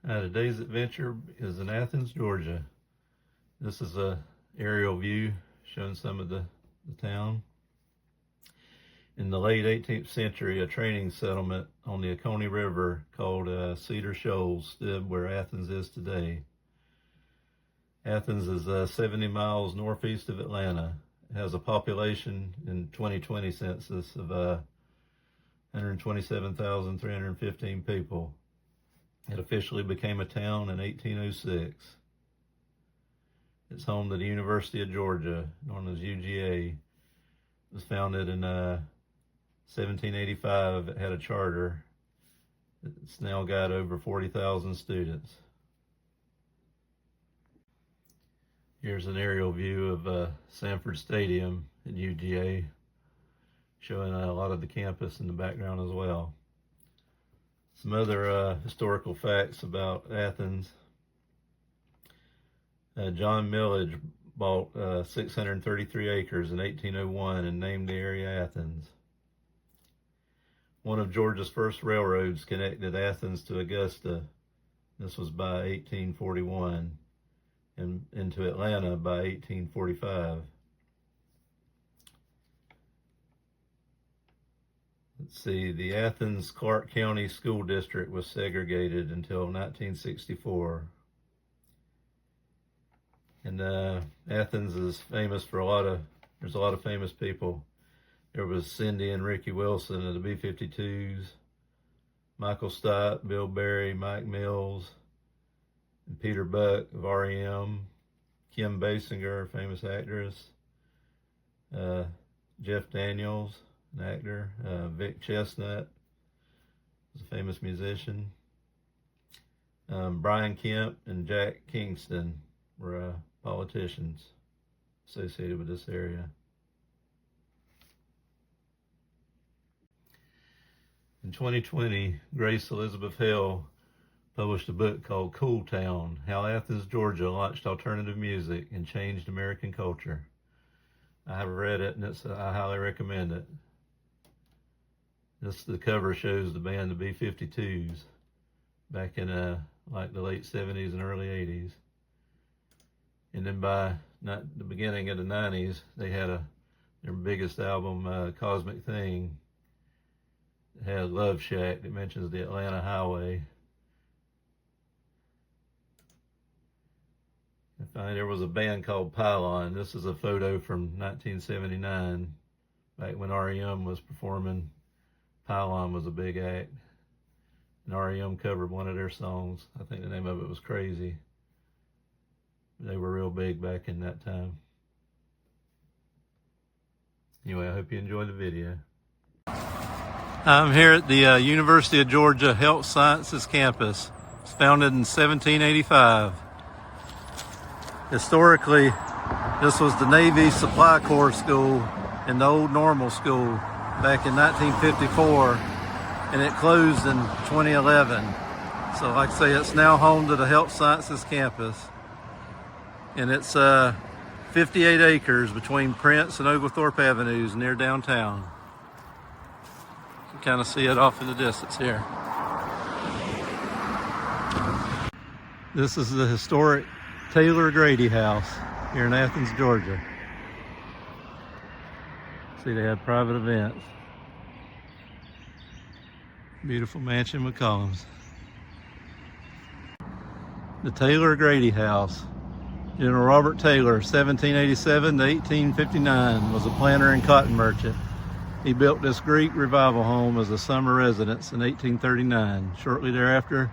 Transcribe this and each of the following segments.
Today's adventure is in Athens, Georgia. This is a aerial view showing some of the town. In the late 18th century, a training settlement on the Oconee River called Cedar Shoals stood where Athens is today. Athens is 70 miles northeast of Atlanta. It has a population in 2020 census of 127,315 people. It officially became a town in 1806. It's home to the University of Georgia, known as UGA. It was founded in 1785. It had a charter. It's now got over 40,000 students. Here's an aerial view of Sanford Stadium at UGA, showing a lot of the campus in the background as well. Some other historical facts about Athens. John Millage bought 633 acres in 1801 and named the area Athens. One of Georgia's first railroads connected Athens to Augusta. This was by 1841, and into Atlanta by 1845. Let's see, the Athens-Clarke County School District was segregated until 1964. And Athens is famous for there's a lot of famous people. There was Cindy and Ricky Wilson of the B-52s, Michael Stipe, Bill Berry, Mike Mills, and Peter Buck of R.E.M, Kim Basinger, famous actress, Jeff Daniels, an actor, Vic Chesnutt was a famous musician, Brian Kemp and Jack Kingston were politicians associated with this area. In 2020, Grace Elizabeth Hale published a book called Cool Town: How Athens, Georgia Launched Alternative Music and Changed American Culture. I have read it, and I highly recommend it. The cover shows the band the B-52s back in like the late 70s and early 80s. And then by the beginning of the 90s, they had their biggest album, Cosmic Thing. It had Love Shack that mentions the Atlanta Highway. And finally, there was a band called Pylon. This is a photo from 1979, back when R.E.M was performing. Pylon was a big act, and R.E.M covered one of their songs. I think the name of it was Crazy. They were real big back in that time. Anyway, I hope you enjoyed the video. I'm here at the University of Georgia Health Sciences campus. It's founded in 1785. Historically, this was the Navy Supply Corps School and the old normal school back in 1954, and it closed in 2011. So like I say, it's now home to the Health Sciences campus, and it's 58 acres between Prince and Oglethorpe Avenues near downtown. You can kind of see it off in the distance here. This is the historic Taylor Grady House here in Athens, Georgia. See, they have private events. Beautiful mansion with columns. The Taylor Grady House. General Robert Taylor, 1787 to 1859, was a planter and cotton merchant. He built this Greek revival home as a summer residence in 1839. Shortly thereafter,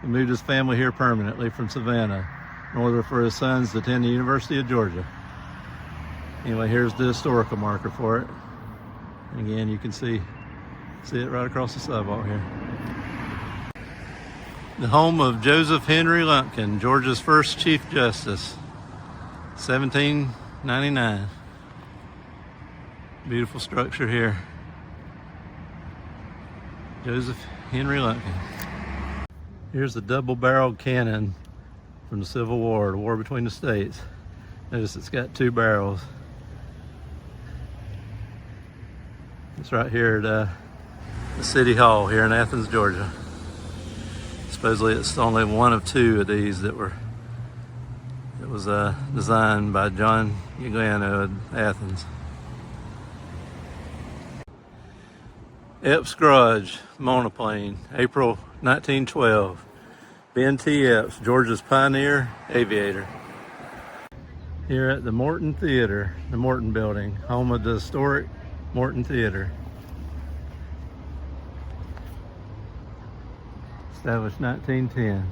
he moved his family here permanently from Savannah in order for his sons to attend the University of Georgia. Anyway, here's the historical marker for it. And again, you can see it right across the sidewalk here. The home of Joseph Henry Lumpkin, Georgia's first Chief Justice, 1799. Beautiful structure here. Joseph Henry Lumpkin. Here's the double-barreled cannon from the Civil War, the war between the states. Notice it's got two barrels. It's right here at the City Hall here in Athens, Georgia. Supposedly it's only one of two of these that was designed by John UGA at Athens. Epps Garage monoplane, April 1912. Ben T. Epps, Georgia's pioneer aviator. Here at the Morton Theatre, the Morton Building, home of the historic Morton Theatre. Established 1910.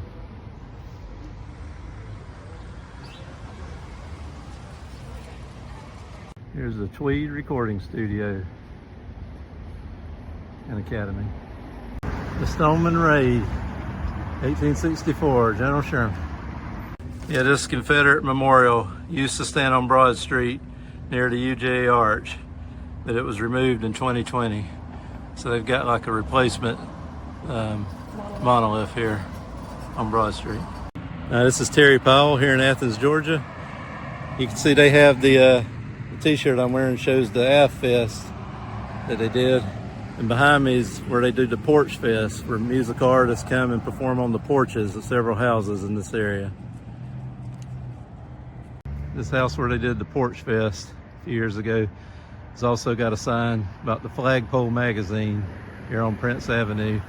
Here's the Tweed Recording Studio and Academy. The Stoneman Raid, 1864, General Sherman. Yeah, this Confederate memorial used to stand on Broad Street near the UGA arch, but it was removed in 2020. So they've got like a replacement monolith here on Broad Street. This is Terry Powell here in Athens, Georgia. You can see they have the t-shirt I'm wearing shows the AF Fest that they did. And behind me is where they do the Porch Fest, where music artists come and perform on the porches of several houses in this area. This house where they did the Porch Fest a few years ago has also got a sign about the Flagpole magazine here on Prince Avenue.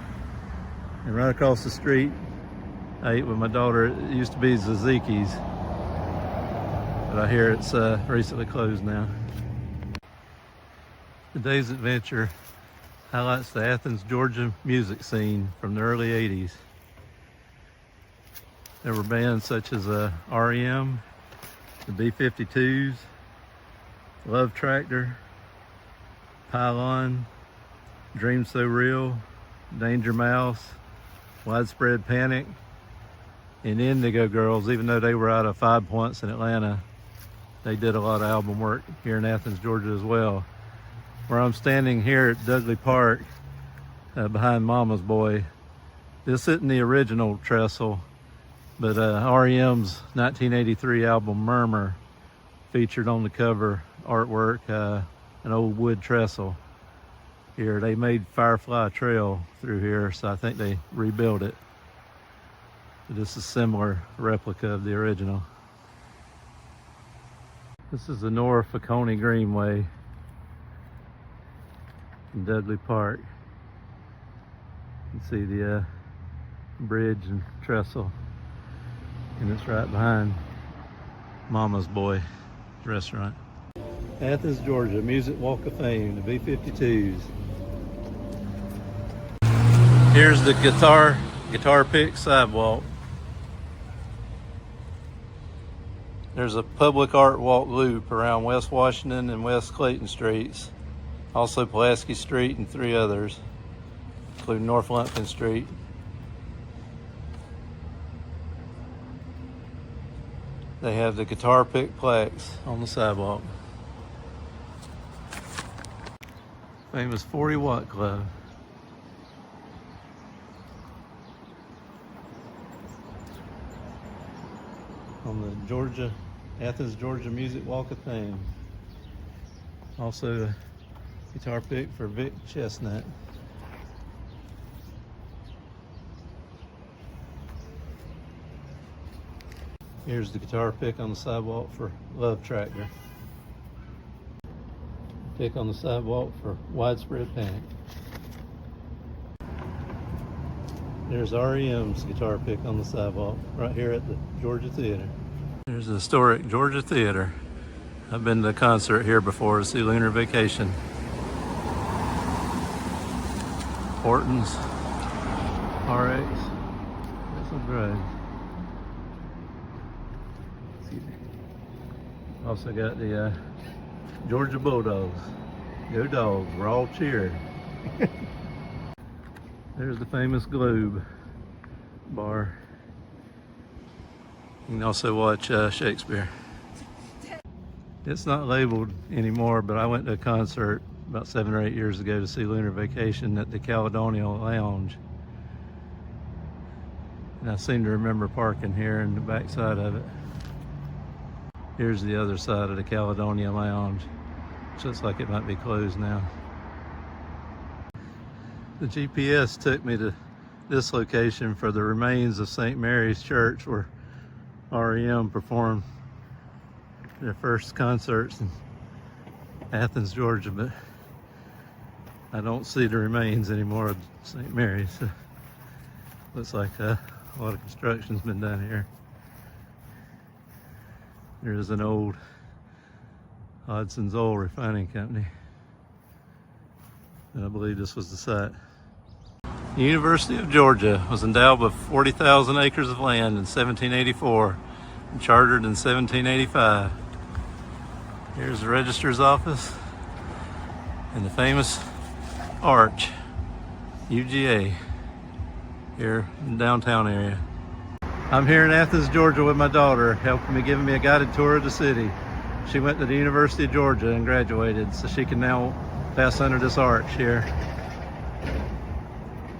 And right across the street, I ate with my daughter. It used to be Zazikis, but I hear it's recently closed now. Today's adventure highlights the Athens, Georgia music scene from the early 80s. There were bands such as R.E.M, the B-52s, Love Tractor, Pylon, Dream So Real, Danger Mouse, Widespread Panic, and Indigo Girls. Even though they were out of 5 Points in Atlanta, they did a lot of album work here in Athens, Georgia as well. Where I'm standing here at Dudley Park behind Mama's Boy, this isn't the original trestle, but R.E.M's 1983 album Murmur featured on the cover artwork an old wood trestle. Here they made Firefly Trail through here, so I think they rebuilt it. But this is a similar replica of the original. This is the North Oconee Greenway in Dudley Park. You can see the bridge and trestle, and it's right behind Mama's Boy restaurant. Athens, Georgia, Music Walk of Fame, the B-52s. Here's the guitar pick sidewalk. There's a public art walk loop around West Washington and West Clayton Streets. Also Pulaski Street and 3 others, including North Lumpkin Street. They have the guitar pick plaques on the sidewalk. Famous 40 Watt Club. On the Athens, Georgia Music Walk of Fame. Also a guitar pick for Vic Chesnutt. Here's the guitar pick on the sidewalk for Love Tractor. Pick on the sidewalk for Widespread Panic. There's R.E.M's guitar pick on the sidewalk right here at the Georgia Theatre. There's the historic Georgia Theatre. I've been to a concert here before to see Lunar Vacation. Horton's, RX, that's some drugs. Also got the Georgia Bulldogs. Go Dogs, we're all cheering. There's the famous Globe bar. You can also watch Shakespeare. It's not labeled anymore, but I went to a concert about 7 or 8 years ago to see Lunar Vacation at the Caledonia Lounge. And I seem to remember parking here in the back side of it. Here's the other side of the Caledonia Lounge. Which looks like it might be closed now. The GPS took me to this location for the remains of St. Mary's Church, where R.E.M. performed their first concerts in Athens, Georgia, but I don't see the remains anymore of St. Mary's. So looks like a lot of construction's been done here. There is an old Hudson's Oil Refining Company, and I believe this was the site. The University of Georgia was endowed with 40,000 acres of land in 1784 and chartered in 1785. Here's the registrar's office and the famous arch, UGA, here in the downtown area. I'm here in Athens, Georgia with my daughter, giving me a guided tour of the city. She went to the University of Georgia and graduated, so she can now pass under this arch here.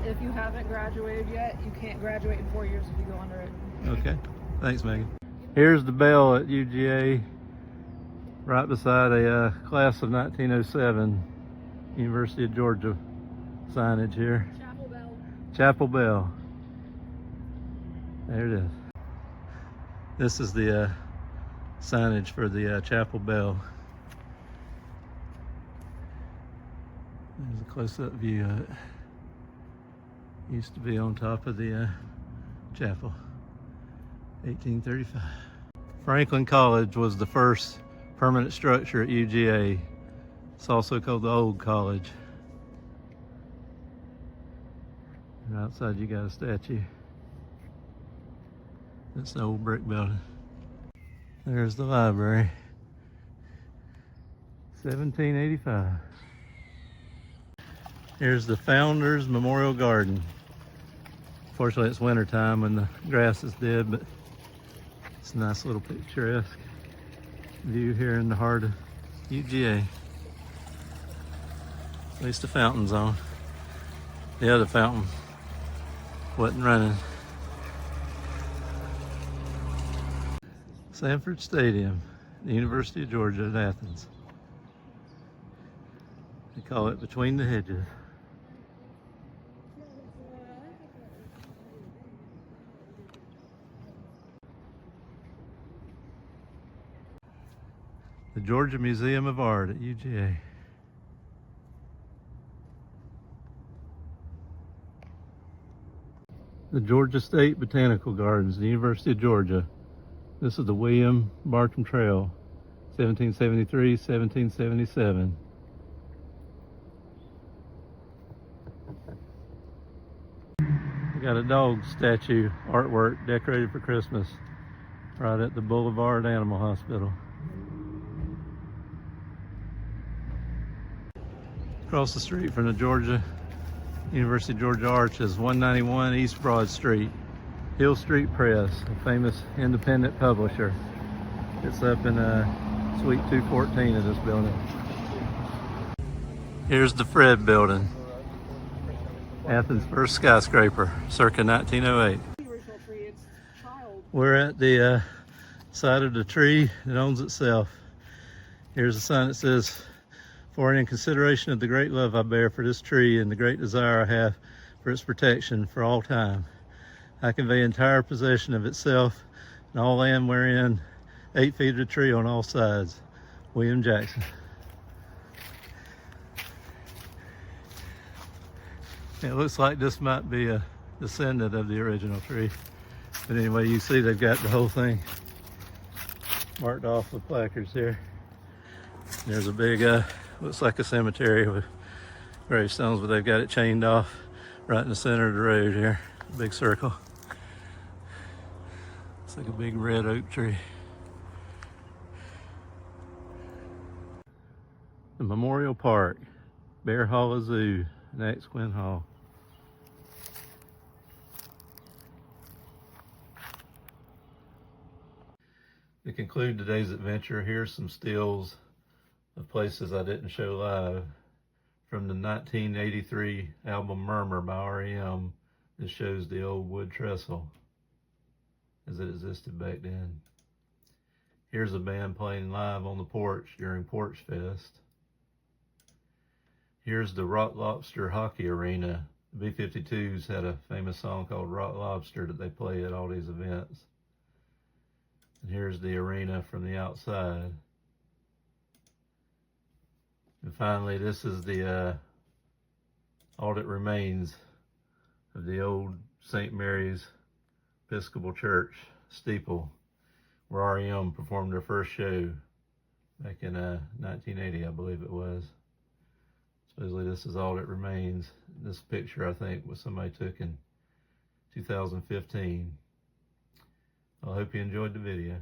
If you haven't graduated yet, you can't graduate in 4 years if you go under it. Okay, thanks Megan. Here's the bell at UGA, right beside a class of 1907 University of Georgia signage here. Chapel bell. Chapel bell. There it is. This is the signage for the chapel bell. There's a close-up view of it. Used to be on top of the chapel. 1835. Franklin College was the first permanent structure at UGA. It's also called the Old College. And outside you got a statue. It's an old brick building. There's the library. 1785. Here's the Founders Memorial Garden. Fortunately, it's winter time when the grass is dead, but it's a nice little picturesque view here in the heart of UGA. At least the fountain's on. The other fountain wasn't running. Sanford Stadium, the University of Georgia at Athens. They call it Between the Hedges. The Georgia Museum of Art at UGA. The Georgia State Botanical Gardens, the University of Georgia. This is the William Bartram Trail, 1773, 1777. We got a dog statue artwork decorated for Christmas right at the Boulevard Animal Hospital. Across the street from the University of Georgia Arch is 191 East Broad Street. Hill Street Press, a famous independent publisher. It's up in Suite 214 of this building. Here's the Fred Building, Athens' first skyscraper, circa 1908. We're at the side of the tree that owns itself. Here's a sign that says, "For in consideration of the great love I bear for this tree and the great desire I have for its protection for all time, I convey entire possession of itself and all land wherein 8 feet of the tree on all sides. William Jackson." It looks like this might be a descendant of the original tree. But anyway, you see they've got the whole thing marked off with placards here. There's a big, looks like a cemetery with gravestones, but they've got it chained off right in the center of the road here. A big circle. It's like a big red oak tree. The Memorial Park, Bear Hollow Zoo, and Quinn Hall. To conclude today's adventure, here's some stills of places I didn't show live from the 1983 album Murmur by R.E.M. This shows the old wood trestle as it existed back then. Here's a band playing live on the porch during Porch Fest. Here's the Rock Lobster Hockey Arena The B-52s had a famous song called Rock Lobster that they play at all these events. And here's the arena from the outside. And finally, this is the all that remains of the old St. Mary's Episcopal Church steeple, where R.E.M. performed their first show back in 1980, I believe it was. Supposedly this is all that remains. This picture, I think, was somebody took in 2015. I hope you enjoyed the video.